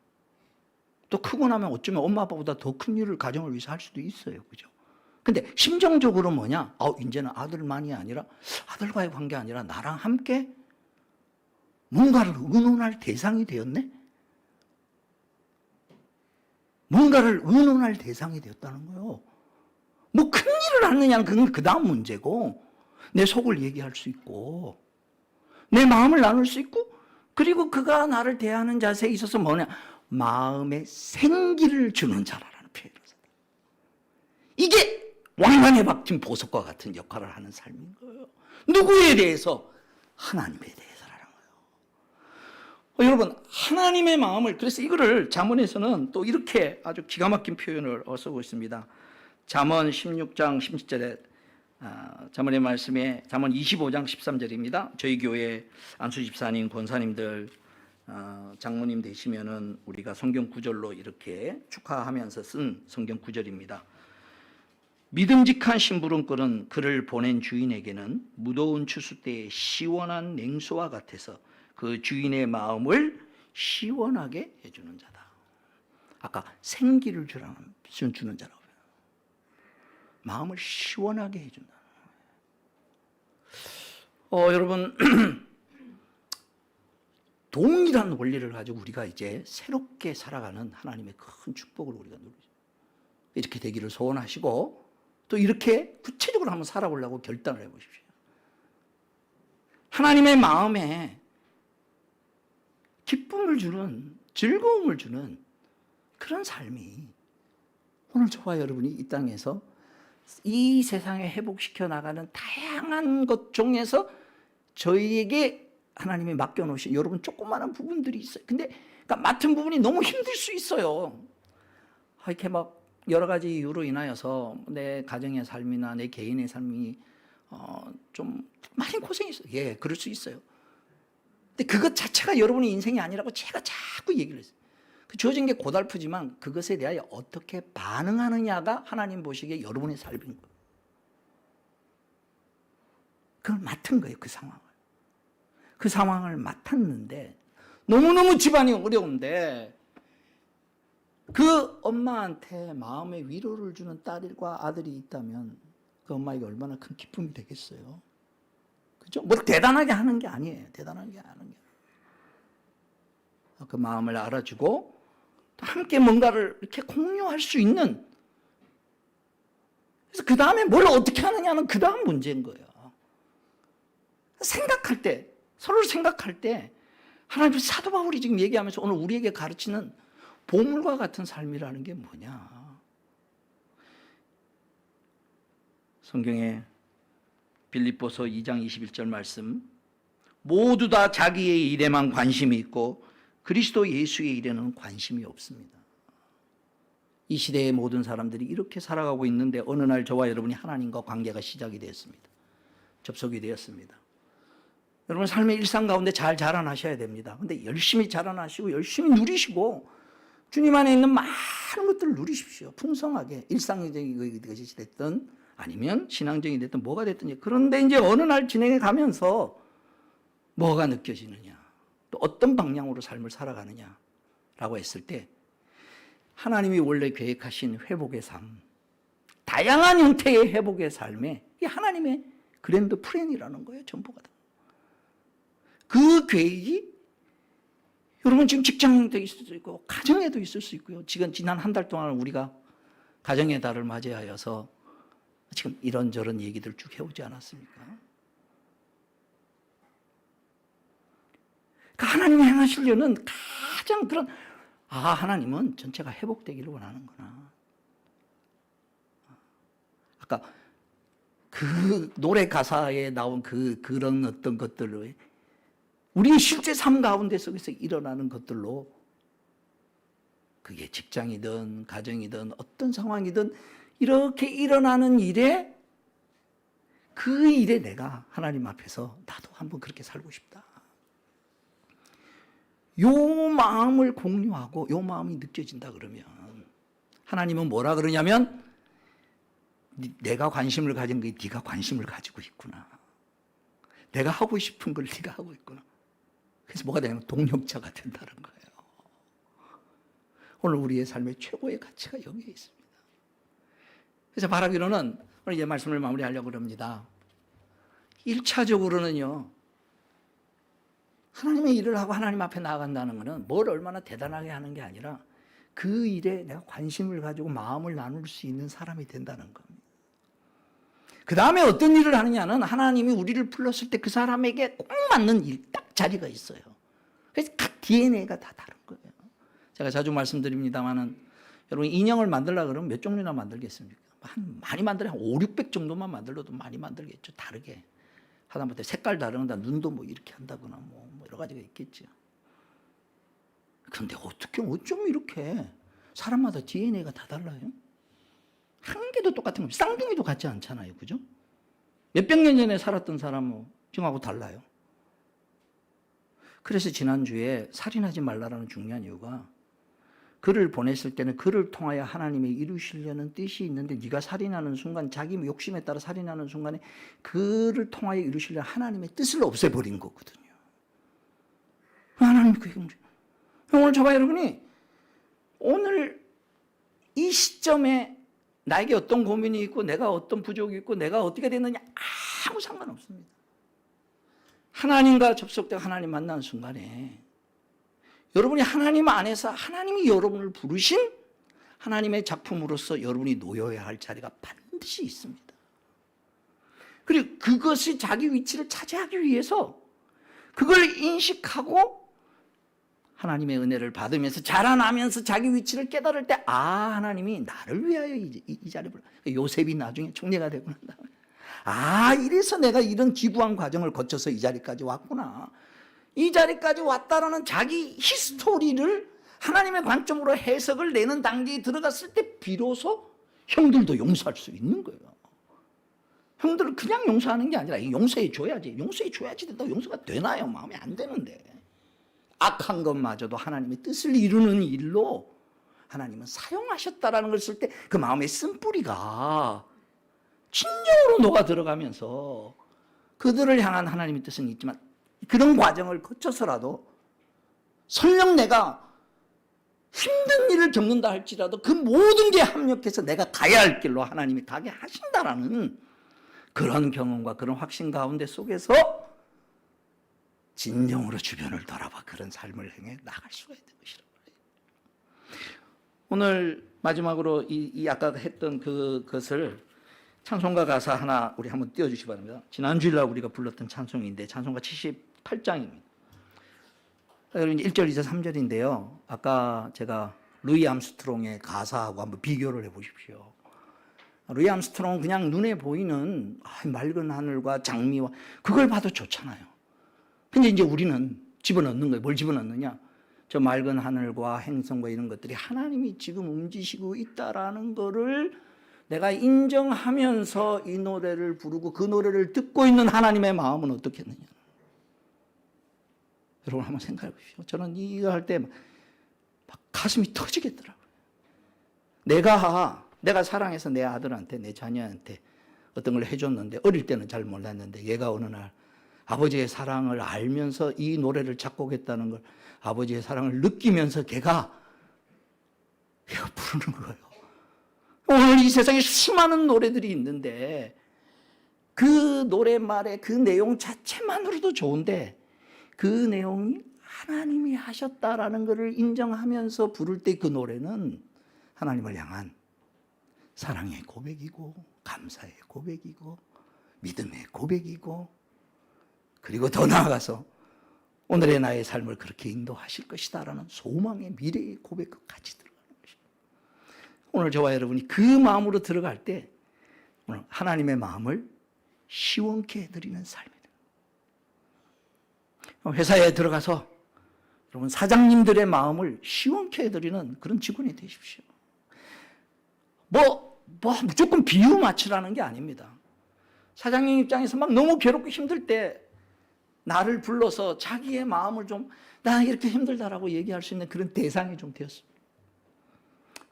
또 크고 나면 어쩌면 엄마 아빠보다 더 큰 일을 가정을 위해서 할 수도 있어요. 그죠? 근데 심정적으로 뭐냐? 이제는 아들만이 아니라 아들과의 관계 아니라 나랑 함께 뭔가를 의논할 대상이 되었네? 뭔가를 의논할 대상이 되었다는 거예요. 뭐 큰 일을 하느냐는 그건 그 다음 문제고, 내 속을 얘기할 수 있고, 내 마음을 나눌 수 있고, 그리고 그가 나를 대하는 자세에 있어서 뭐냐? 마음에 생기를 주는 자라는 표현을 써요. 이게 왕관에 박힌 보석과 같은 역할을 하는 삶인 거예요. 누구에 대해서? 하나님에 대해서라는 거예요. 여러분, 하나님의 마음을, 그래서 이거를 잠언에서는 또 이렇게 아주 기가 막힌 표현을 쓰고 있습니다. 잠언 16장 17절에 잠언의 말씀에 잠언 25장 13절입니다. 저희 교회 안수 집사님, 권사님들, 장로님 되시면은 우리가 성경 구절로 이렇게 축하하면서 쓴 성경 구절입니다. 믿음직한 심부름꾼은 그를 보낸 주인에게는 무더운 추수 때의 시원한 냉수와 같아서 그 주인의 마음을 시원하게 해주는 자다. 아까 생기를 주는 자라고. 마음을 시원하게 해준다. 여러분, 동일한 원리를 가지고 우리가 이제 새롭게 살아가는 하나님의 큰 축복을 우리가 누리죠. 이렇게 되기를 소원하시고 또 이렇게 구체적으로 한번 살아보려고 결단을 해보십시오. 하나님의 마음에 기쁨을 주는, 즐거움을 주는 그런 삶이 오늘 저와 여러분이 이 땅에서 이 세상에 회복시켜 나가는 다양한 것 중에서 저희에게 하나님이 맡겨놓으신 여러분 조그마한 부분들이 있어요. 근데 그러니까 맡은 부분이 너무 힘들 수 있어요. 이렇게 막 여러 가지 이유로 인하여서 내 가정의 삶이나 내 개인의 삶이 좀 많이 고생했어요. 예, 그럴 수 있어요. 근데 그것 자체가 여러분의 인생이 아니라고 제가 자꾸 얘기를 했어요. 그 주어진 게 고달프지만 그것에 대하여 어떻게 반응하느냐가 하나님 보시기에 여러분의 삶인 거예요. 그걸 맡은 거예요, 그 상황을. 그 상황을 맡았는데 너무너무 집안이 어려운데 그 엄마한테 마음의 위로를 주는 딸과 아들이 있다면 그 엄마에게 얼마나 큰 기쁨이 되겠어요. 그죠? 뭐 대단하게 하는 게 아니에요. 대단하게 하는 게. 그 마음을 알아주고 함께 뭔가를 이렇게 공유할 수 있는. 그래서 그 다음에 뭘 어떻게 하느냐는 그 다음 문제인 거예요. 생각할 때, 서로를 생각할 때 하나님 사도 바울이 지금 얘기하면서 오늘 우리에게 가르치는 보물과 같은 삶이라는 게 뭐냐. 성경에 빌립보서 2장 21절 말씀, 모두 다 자기의 일에만 관심이 있고 그리스도 예수의 일에는 관심이 없습니다. 이 시대의 모든 사람들이 이렇게 살아가고 있는데 어느 날 저와 여러분이 하나님과 관계가 시작이 되었습니다. 접속이 되었습니다. 여러분 삶의 일상 가운데 잘 자라나셔야 됩니다. 근데 열심히 자라나시고 열심히 누리시고 주님 안에 있는 많은 것들을 누리십시오. 풍성하게 일상적인 것이 됐든 아니면 신앙적인 됐든 뭐가 됐든. 그런데 이제 어느 날 진행해 가면서 뭐가 느껴지느냐, 또 어떤 방향으로 삶을 살아가느냐라고 했을 때 하나님이 원래 계획하신 회복의 삶, 다양한 형태의 회복의 삶에 이 하나님의 그랜드 플랜이라는 거예요. 전부가 다. 그 계획이 여러분 지금 직장에도 있을 수 있고 가정에도 있을 수 있고요. 지난 한 달 동안 우리가 가정의 달을 맞이하여서 지금 이런저런 얘기들 쭉 해오지 않았습니까? 하나님이 행하시려는 가장 그런 하나님은 전체가 회복되기를 원하는구나. 아까 그 노래 가사에 나온 그런 어떤 것들로 우리의 실제 삶 가운데 속에서 일어나는 것들로 그게 직장이든 가정이든 어떤 상황이든 이렇게 일어나는 일에 그 일에 내가 하나님 앞에서 나도 한번 그렇게 살고 싶다. 요 마음을 공유하고 요 마음이 느껴진다 그러면 하나님은 뭐라 그러냐면 내가 관심을 가진 게 네가 관심을 가지고 있구나. 내가 하고 싶은 걸 네가 하고 있구나. 그래서 뭐가 되냐면 동력자가 된다는 거예요. 오늘 우리의 삶의 최고의 가치가 여기에 있습니다. 그래서 바라기로는 오늘 이제 말씀을 마무리하려고 합니다. 1차적으로는요. 하나님의 일을 하고 하나님 앞에 나아간다는 것은 뭘 얼마나 대단하게 하는 게 아니라 그 일에 내가 관심을 가지고 마음을 나눌 수 있는 사람이 된다는 겁니다. 그 다음에 어떤 일을 하느냐는 하나님이 우리를 불렀을 때 그 사람에게 꼭 맞는 일, 딱 자리가 있어요. 그래서 각 DNA가 다 다른 거예요. 제가 자주 말씀드립니다만은 여러분 인형을 만들려고 그러면 몇 종류나 만들겠습니까? 많이 만들어 한 5, 600 정도만 만들어도 많이 만들겠죠. 다르게. 하다못해 색깔 다른다, 눈도 뭐 이렇게 한다거나 뭐 여러 가지가 있겠죠. 그런데 어쩜 이렇게 사람마다 DNA가 다 달라요? 한 개도 똑같은 거 쌍둥이도 같지 않잖아요. 그죠? 몇백 년 전에 살았던 사람은 지금하고 달라요. 그래서 지난주에 살인하지 말라라는 중요한 이유가 그를 보냈을 때는 그를 통하여 하나님이 이루시려는 뜻이 있는데 네가 살인하는 순간 자기 욕심에 따라 살인하는 순간에 그를 통하여 이루시려는 하나님의 뜻을 없애버린 거거든요. 하나님 그게 문제. 오늘 저와 여러분이 오늘 이 시점에 나에게 어떤 고민이 있고 내가 어떤 부족이 있고 내가 어떻게 됐느냐 아무 상관없습니다. 하나님과 접속되고 하나님 만나는 순간에 여러분이 하나님 안에서 하나님이 여러분을 부르신 하나님의 작품으로서 여러분이 놓여야 할 자리가 반드시 있습니다. 그리고 그것이 자기 위치를 차지하기 위해서 그걸 인식하고 하나님의 은혜를 받으면서 자라나면서 자기 위치를 깨달을 때 하나님이 나를 위하여 이 자리를 요셉이 나중에 총리가 되고 난 다음에 이래서 내가 이런 기부한 과정을 거쳐서 이 자리까지 왔구나. 이 자리까지 왔다라는 자기 히스토리를 하나님의 관점으로 해석을 내는 단계에 들어갔을 때 비로소 형들도 용서할 수 있는 거예요. 형들을 그냥 용서하는 게 아니라 용서해 줘야지 된다고 용서가 되나요? 마음에 안 되는데. 악한 것마저도 하나님의 뜻을 이루는 일로 하나님은 사용하셨다라는 걸 쓸 때 그 마음의 쓴뿌리가 진정으로 녹아 들어가면서 그들을 향한 하나님의 뜻은 있지만 그런 과정을 거쳐서라도 설령 내가 힘든 일을 겪는다 할지라도 그 모든 게 합력해서 내가 가야 할 길로 하나님이 가게 하신다라는 그런 경험과 그런 확신 가운데 속에서 진정으로 주변을 돌아봐 그런 삶을 행해 나갈 수가 있는 것이라고 해요. 오늘 마지막으로 이 아까 했던 그것을 찬송가 가사 하나 우리 한번 띄워주시기 바랍니다. 지난 주일날 우리가 불렀던 찬송인데 찬송가 78장입니다. 1절, 2절, 3절인데요. 아까 제가 루이 암스트롱의 가사하고 한번 비교를 해보십시오. 루이 암스트롱은 그냥 눈에 보이는 맑은 하늘과 장미와 그걸 봐도 좋잖아요. 근데 이제 우리는 집어넣는 거예요. 뭘 집어넣느냐? 저 맑은 하늘과 행성과 이런 것들이 하나님이 지금 움직이시고 있다라는 거를 내가 인정하면서 이 노래를 부르고 그 노래를 듣고 있는 하나님의 마음은 어떻겠느냐? 여러분 한번 생각해 보십시오. 저는 이거 할 때 막 가슴이 터지겠더라고요. 내가 사랑해서 내 아들한테 내 자녀한테 어떤 걸 해줬는데 어릴 때는 잘 몰랐는데 얘가 어느 날 아버지의 사랑을 알면서 이 노래를 작곡했다는 걸 아버지의 사랑을 느끼면서 걔가 부르는 거예요. 오늘 이 세상에 수많은 노래들이 있는데 그 노래말의 그 내용 자체만으로도 좋은데 그 내용이 하나님이 하셨다라는 것을 인정하면서 부를 때 그 노래는 하나님을 향한 사랑의 고백이고 감사의 고백이고 믿음의 고백이고 그리고 더 나아가서 오늘의 나의 삶을 그렇게 인도하실 것이다라는 소망의 미래의 고백과 같이 들어가는 것입니다. 오늘 저와 여러분이 그 마음으로 들어갈 때 오늘 하나님의 마음을 시원케 해드리는 삶이다. 회사에 들어가서 여러분 사장님들의 마음을 시원케 해드리는 그런 직원이 되십시오. 무조건 비유 맞추라는 게 아닙니다. 사장님 입장에서 막 너무 괴롭고 힘들 때 나를 불러서 자기의 마음을 좀 나 이렇게 힘들다라고 얘기할 수 있는 그런 대상이 좀 되었습니다.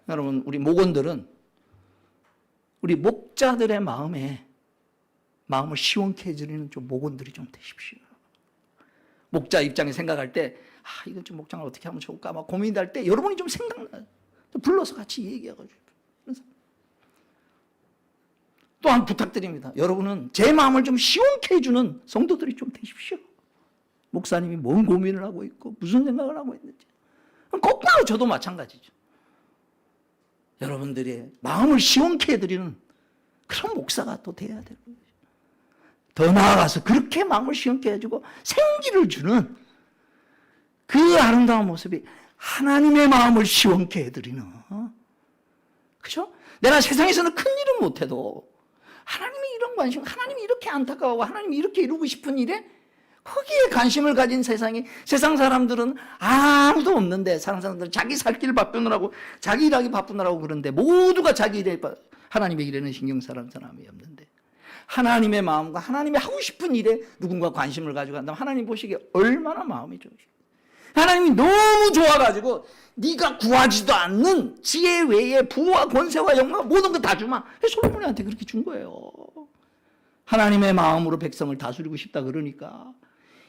여러분 우리 목원들은 우리 목자들의 마음을 시원케 해주는 좀 목원들이 좀 되십시오. 목자 입장에 생각할 때 이건 좀 목장을 어떻게 하면 좋을까 막 고민할 때 여러분이 좀 생각나요. 불러서 같이 얘기해가지고. 또한 부탁드립니다. 여러분은 제 마음을 좀 시원케 해주는 성도들이 좀 되십시오. 목사님이 뭔 고민을 하고 있고 무슨 생각을 하고 있는지. 거꾸로 저도 마찬가지죠. 여러분들의 마음을 시원케 해드리는 그런 목사가 또 돼야 되는 거죠. 더 나아가서 그렇게 마음을 시원케 해주고 생기를 주는 그 아름다운 모습이 하나님의 마음을 시원케 해드리는, 그죠? 내가 세상에서는 큰 일은 못해도 하나님이 이런 관심, 하나님이 이렇게 안타까워하고 하나님이 이렇게 이루고 싶은 일에 거기에 관심을 가진 세상 사람들은 아무도 없는데, 세상 사람들은 자기 살 길 바쁘느라고, 자기 일하기 바쁘느라고 그러는데, 모두가 자기 일에, 하나님의 일에는 신경 쓰는 사람이 없는데, 하나님의 마음과 하나님이 하고 싶은 일에 누군가 관심을 가지고 한다면 하나님 보시기에 얼마나 마음이 좋으시고, 하나님이 너무 좋아가지고 네가 구하지도 않는 지혜 외에 부와 권세와 영광 모든 거 다 주마. 솔로몬한테 그렇게 준 거예요. 하나님의 마음으로 백성을 다스리고 싶다 그러니까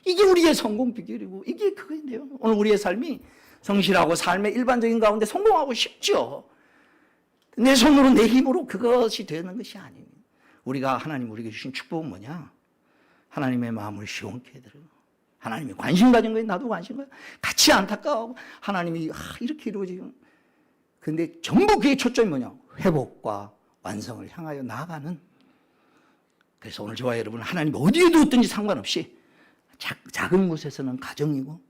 이게 우리의 성공 비결이고 이게 그거인데요. 오늘 우리의 삶이 성실하고 삶의 일반적인 가운데 성공하고 싶죠. 내 손으로 내 힘으로 그것이 되는 것이 아닙니다. 우리가 하나님 우리에게 주신 축복은 뭐냐? 하나님의 마음을 시원케 해드려요. 하나님이 관심 가진 거에 나도 관심 가요. 같이 안타까워하고 하나님이 이렇게 이루어지고. 근데 전부 그의 초점이 뭐냐? 회복과 완성을 향하여 나아가는. 그래서 오늘 저와 여러분은 하나님 어디에 두었든지 상관없이 작은 곳에서는 가정이고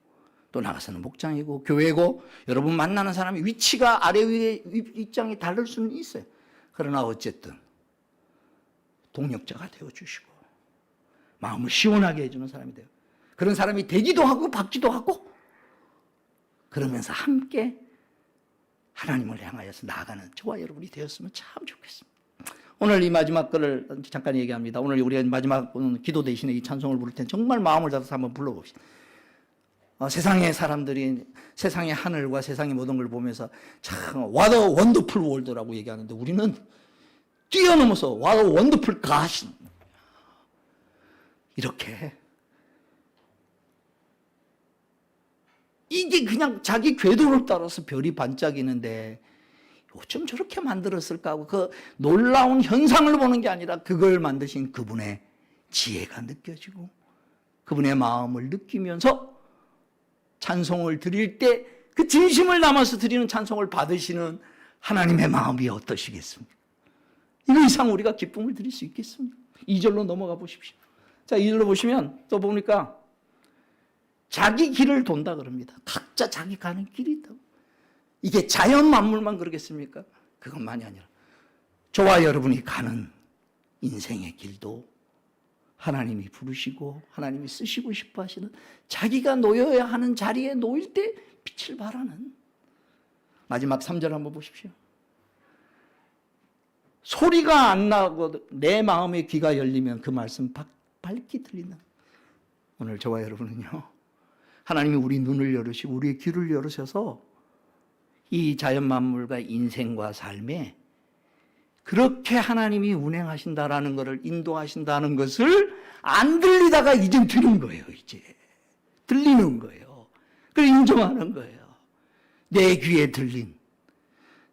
또 나가서는 목장이고 교회고 여러분 만나는 사람의 위치가 아래 위에 입장이 다를 수는 있어요. 그러나 어쨌든 동력자가 되어주시고 마음을 시원하게 해주는 사람이 돼요. 그런 사람이 되기도 하고 받기도 하고 그러면서 함께 하나님을 향하여서 나아가는 저와 여러분이 되었으면 참 좋겠습니다. 오늘 이 마지막 거를 잠깐 얘기합니다. 오늘 우리가 마지막 기도 대신에 이 찬송을 부를 때는 정말 마음을 잡아서 한번 불러봅시다. 세상의 사람들이 세상의 하늘과 세상의 모든 걸 보면서 참 What a wonderful world라고 얘기하는데 우리는 뛰어넘어서 What a wonderful God 이렇게 이게 그냥 자기 궤도를 따라서 별이 반짝이는데 어쩜 저렇게 만들었을까 하고 그 놀라운 현상을 보는 게 아니라 그걸 만드신 그분의 지혜가 느껴지고 그분의 마음을 느끼면서 찬송을 드릴 때 그 진심을 담아서 드리는 찬송을 받으시는 하나님의 마음이 어떠시겠습니까? 이거 이상 우리가 기쁨을 드릴 수 있겠습니까? 2절로 넘어가 보십시오. 자, 2절로 보시면 또 보니까 자기 길을 돈다 그럽니다. 각자 자기 가는 길이 있다고. 이게 자연 만물만 그러겠습니까? 그것만이 아니라 저와 여러분이 가는 인생의 길도 하나님이 부르시고 하나님이 쓰시고 싶어 하시는 자기가 놓여야 하는 자리에 놓일 때 빛을 발하는 마지막 3절 한번 보십시오. 소리가 안 나고 내 마음의 귀가 열리면 그 말씀 밝게 들린다. 오늘 저와 여러분은요. 하나님이 우리 눈을 열으시고 우리의 귀를 열으셔서 이 자연 만물과 인생과 삶에 그렇게 하나님이 운행하신다라는 것을 인도하신다는 것을 안 들리다가 이제 들은 거예요. 이제 들리는 거예요. 그걸 인정하는 거예요. 내 귀에 들린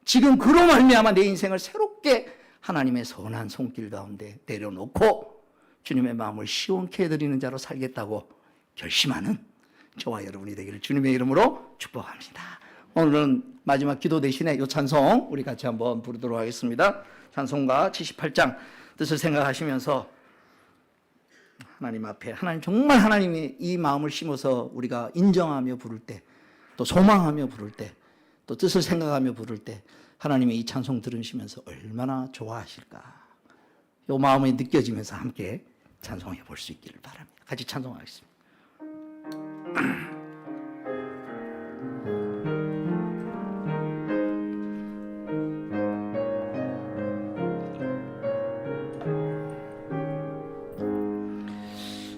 지금 그로 말미암아 내 인생을 새롭게 하나님의 선한 손길 가운데 내려놓고 주님의 마음을 시원케 해드리는 자로 살겠다고 결심하는 저와 여러분이 되기를 주님의 이름으로 축복합니다. 오늘은 마지막 기도 대신에 이 찬송 우리 같이 한번 부르도록 하겠습니다. 찬송가 78장 뜻을 생각하시면서 하나님 앞에 하나님 정말 하나님이 이 마음을 심어서 우리가 인정하며 부를 때, 또 소망하며 부를 때, 또 뜻을 생각하며 부를 때 하나님의 이 찬송 들으시면서 얼마나 좋아하실까. 이 마음이 느껴지면서 함께 찬송해 볼 수 있기를 바랍니다. 같이 찬송하겠습니다.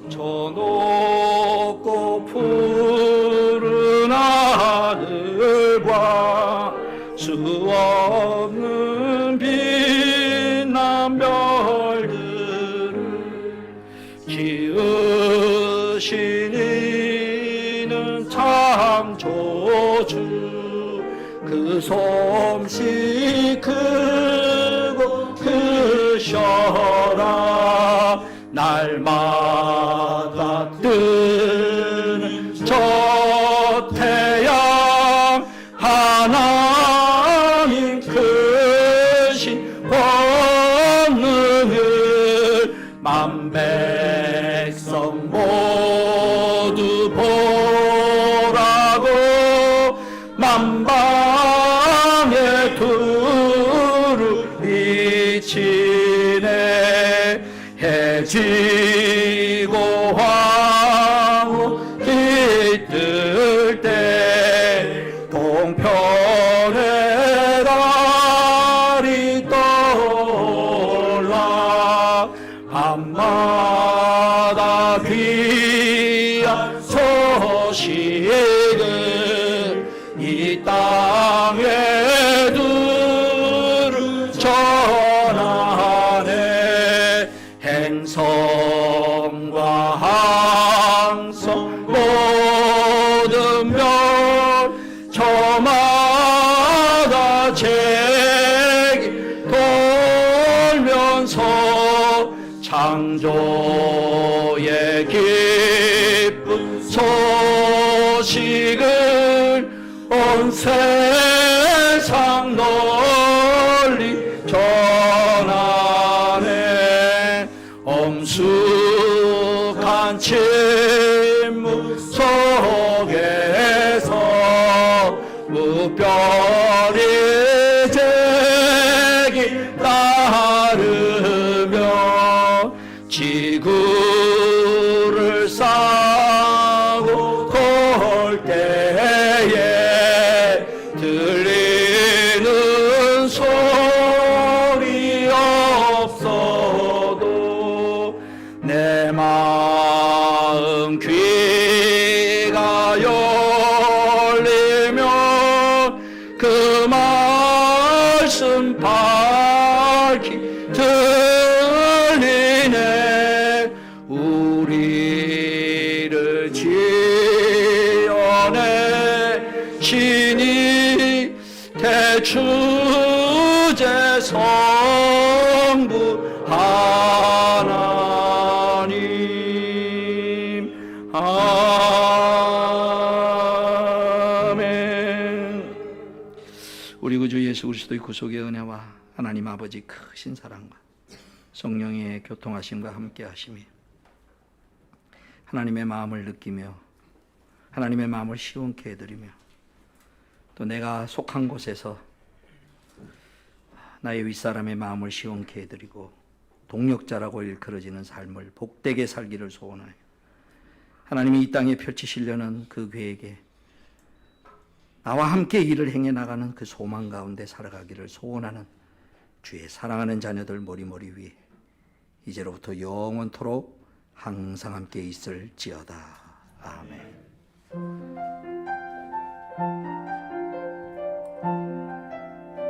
저 높고 푸른 하늘과 수 없는 빛난 별들을 지으신 이는 창조주, 그 솜씨 크고 크셔라. 날마다 뜨는 저 태양, 하나님 크신 권능을 만 백성 모두 보라고 만방에 두루 비치네. 해지고 황후 깃들 때 동편의 달이 떠올라. 밤마다 귀한 소식을 이 땅에 두루 전하네. 행성과 항성 모든 별 저마다 제기 돌면서 창조의 기쁜 소식을 온 세상 널리 전하네. 엄숙한 침묵 속에서 무별이 제기 따르며 지구를 싸고 돌 때에 들리는 소리 없어도 내 마음 귀가 열리면 그 말씀 밝히 들리네. 우리를 지어내 신이 대주제 성부 하나님. 아멘. 우리 구주 예수 그리스도의 구속의 은혜와 하나님 아버지 크신 사랑과 성령의 교통하심과 함께 하심이 하나님의 마음을 느끼며 하나님의 마음을 시원케 해드리며 또 내가 속한 곳에서 나의 윗사람의 마음을 시원케 해드리고 동력자라고 일컬어지는 삶을 복되게 살기를 소원하여 하나님이 이 땅에 펼치시려는 그 계획에 나와 함께 일을 행해 나가는 그 소망 가운데 살아가기를 소원하는 주의 사랑하는 자녀들 머리머리 위에 이제로부터 영원토록 항상 함께 있을지어다. 아멘.